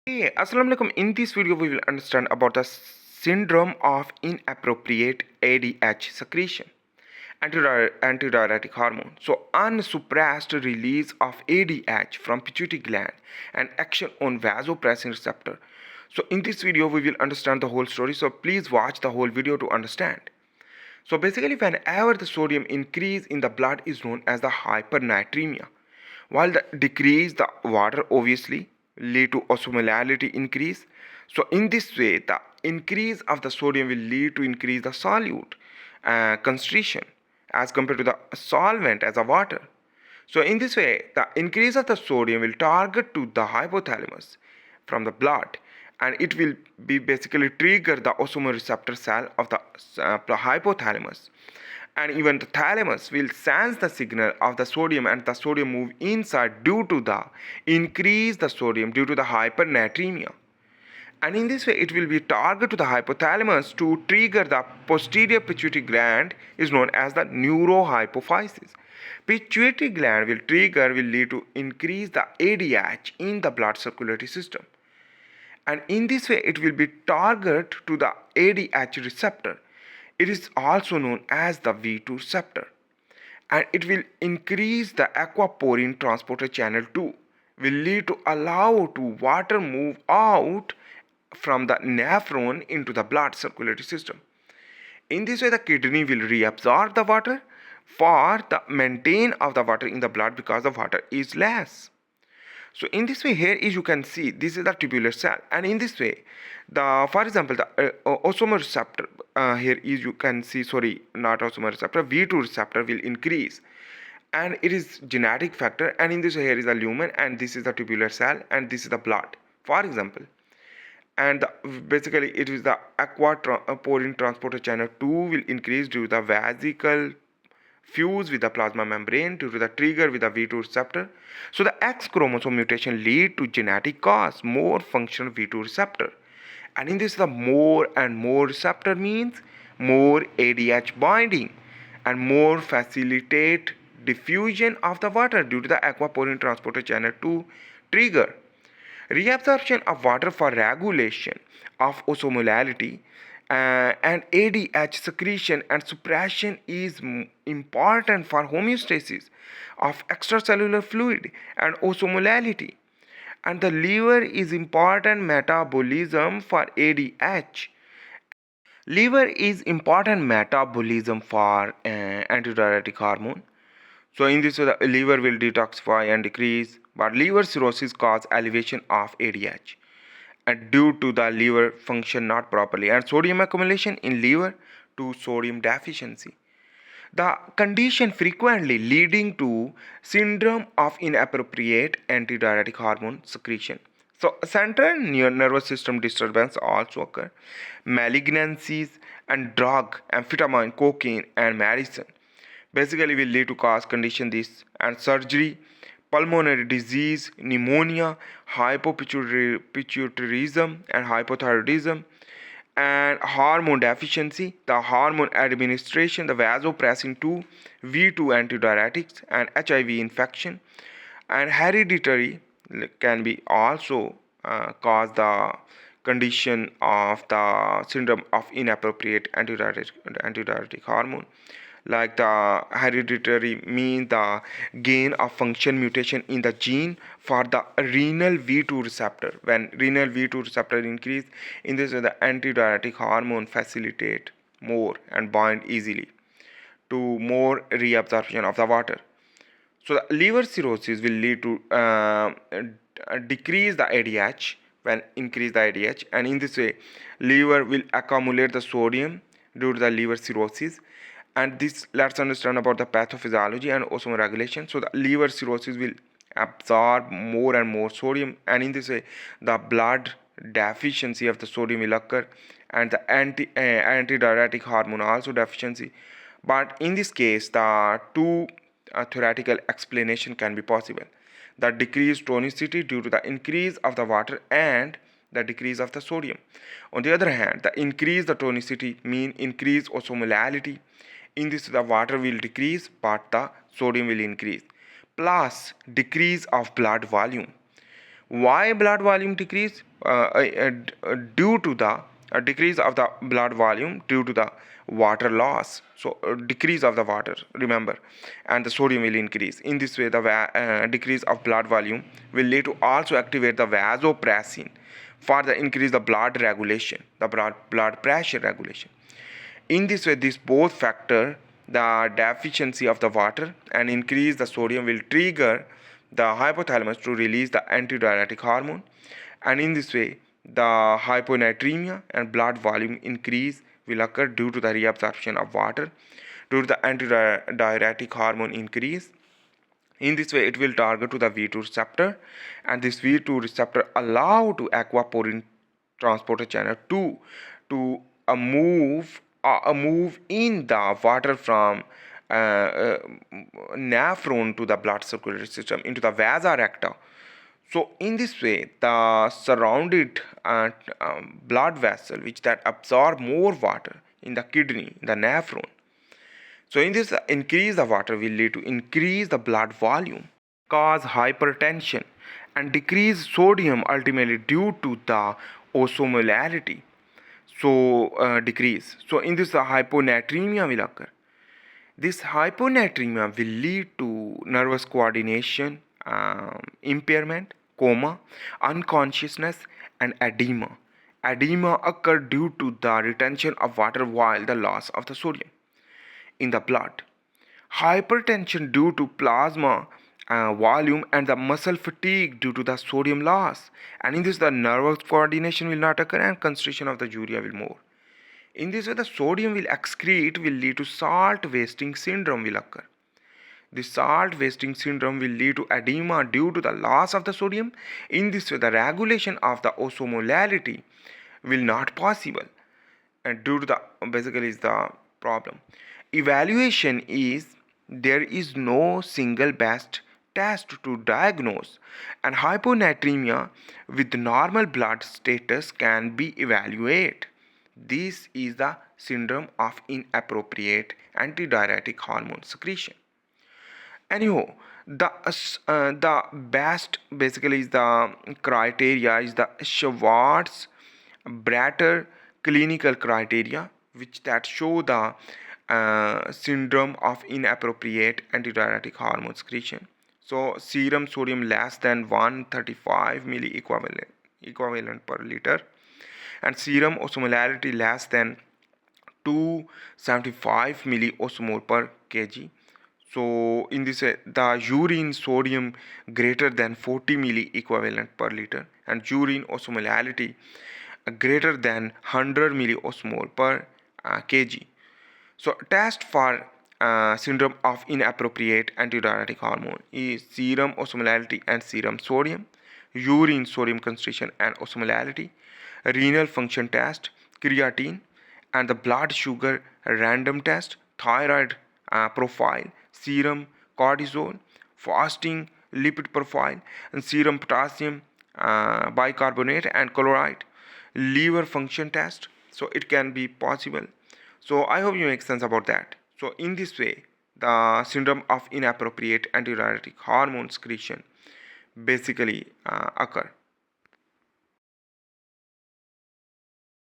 Hey, Assalamu alaikum. In this video, we will understand about the syndrome of inappropriate ADH secretion, antidiuretic hormone. So, unsuppressed release of ADH from pituitary gland and action on vasopressin receptor. So, in this video, we will understand the whole story. So, please watch the whole video to understand. So, basically, whenever the sodium increase in the blood is known as the hypernatremia, while the decrease the water obviously lead to osmolality increase. So in this way, the increase of the sodium will lead to increase the solute concentration as compared to the solvent as a water. So in this way, the increase of the sodium will target to the hypothalamus from the blood, and it will be basically trigger the osmoreceptor cell of the hypothalamus, and even the thalamus will sense the signal of the sodium, and the sodium move inside due to the increase the sodium due to the hypernatremia. And in this way, it will be target to the hypothalamus to trigger the posterior pituitary gland is known as the neurohypophysis. Pituitary gland will lead to increase the ADH in the blood circulatory system. And in this way, it will be target to the ADH receptor. It is also known as the V2 receptor, and it will increase the aquaporin transporter channel 2, will lead to allow to water move out from the nephron into the blood circulatory system. In this way, the kidney will reabsorb the water for the maintain of the water in the blood because the water is less. So in this way, here is you can see this is the tubular cell, and in this way, the for example the osmoreceptor here is you can see, sorry, not osmoreceptor, V2 receptor will increase, and it is genetic factor. And in this way, here is the lumen, and this is the tubular cell, and this is the blood, for example. And basically it is the aquaporin transporter channel 2 will increase due to the vesicle fuse with the plasma membrane due to the trigger with the V2 receptor. So the X chromosome mutation lead to genetic cause more functional V2 receptor. And in this, the more and more receptor means more ADH binding and more facilitate diffusion of the water due to the aquaporin transporter channel 2 trigger. Reabsorption of water for regulation of osmolality and ADH secretion and suppression is important for homeostasis of extracellular fluid and osmolality. And the liver is important metabolism for ADH. Liver is important metabolism for antidiuretic hormone. So in this way, the liver will detoxify and decrease, but liver cirrhosis cause elevation of ADH and due to the liver function not properly, and sodium accumulation in liver to sodium deficiency. The condition frequently leading to syndrome of inappropriate antidiuretic hormone secretion. So central nervous system disturbance also occur. Malignancies and drug, amphetamine, cocaine, and medicine basically will lead to cause condition this, and surgery, pulmonary disease, pneumonia, hypopituitarism and hypothyroidism, and hormone deficiency, the hormone administration, the vasopressin 2, V2 antidiuretics, and HIV infection, and hereditary can be also cause the condition of the syndrome of inappropriate antidiuretic hormone. Like the hereditary mean the gain of function mutation in the gene for the renal V2 receptor. When renal V2 receptor increase, in this way the antidiuretic hormone facilitate more and bind easily to more reabsorption of the water. So the liver cirrhosis will lead to decrease the ADH when increase the ADH, and in this way liver will accumulate the sodium due to the liver cirrhosis. And this, let's understand about the pathophysiology and osmoregulation. So the liver cirrhosis will absorb more and more sodium, and in this way the blood deficiency of the sodium will occur, and the antidiuretic hormone also deficiency. But in this case, the two theoretical explanation can be possible: the decreased tonicity due to the increase of the water and the decrease of the sodium. On the other hand, the increase the tonicity mean increase osmolality. In this, the water will decrease but the sodium will increase, plus decrease of blood volume. Why blood volume decrease? Due to the decrease of the blood volume due to the water loss. So decrease of the water, remember, and the sodium will increase. In this way, the decrease of blood volume will lead to also activate the vasopressin for the increase the blood regulation, the blood pressure regulation. In this way, these both factor the deficiency of the water and increase the sodium will trigger the hypothalamus to release the antidiuretic hormone, and in this way the hyponatremia and blood volume increase will occur due to the reabsorption of water due to the antidiuretic hormone increase. In this way, it will target to the V2 receptor, and this V2 receptor allow to aquaporin transporter channel 2 to move in the water from nephron to the blood circulatory system into the vasa recta. So in this way, the surrounded blood vessel which that absorb more water in the kidney, the nephron. So in this, increase the water will lead to increase the blood volume, cause hypertension, and decrease sodium ultimately due to the osmolarity. So decrease. So in this, the hyponatremia will occur. This hyponatremia will lead to nervous coordination, impairment, coma, unconsciousness, and edema. Edema occur due to the retention of water while the loss of the sodium in the blood. Hypertension due to plasma volume and the muscle fatigue due to the sodium loss. And in this, the nervous coordination will not occur and concentration of the urea will more. In this way, the sodium will excrete will lead to salt wasting syndrome will occur. The salt wasting syndrome will lead to edema due to the loss of the sodium. In this way, the regulation of the osmolarity will not possible, and due to the basically is the problem. Evaluation is there is no single best test to diagnose, and hyponatremia with normal blood status can be evaluated. This is the syndrome of inappropriate antidiuretic hormone secretion. Anyhow, the best basically is the criteria is the Schwartz-Bratter clinical criteria, which that show the syndrome of inappropriate antidiuretic hormone secretion. So serum sodium less than 135 milli equivalent per liter, and serum osmolarity less than 275 milli per kg. So in this, the urine sodium greater than 40 milli equivalent per liter, and urine osmolality greater than 100 milli per kg. So test for syndrome of inappropriate antidiuretic hormone is serum osmolality and serum sodium, urine sodium concentration and osmolality, renal function test, creatine, and the blood sugar random test, thyroid profile, serum cortisol, fasting lipid profile, and serum potassium bicarbonate and chloride, liver function test. So it can be possible. So I hope you make sense about that. So in this way, the syndrome of inappropriate antidiuretic hormone secretion basically occur.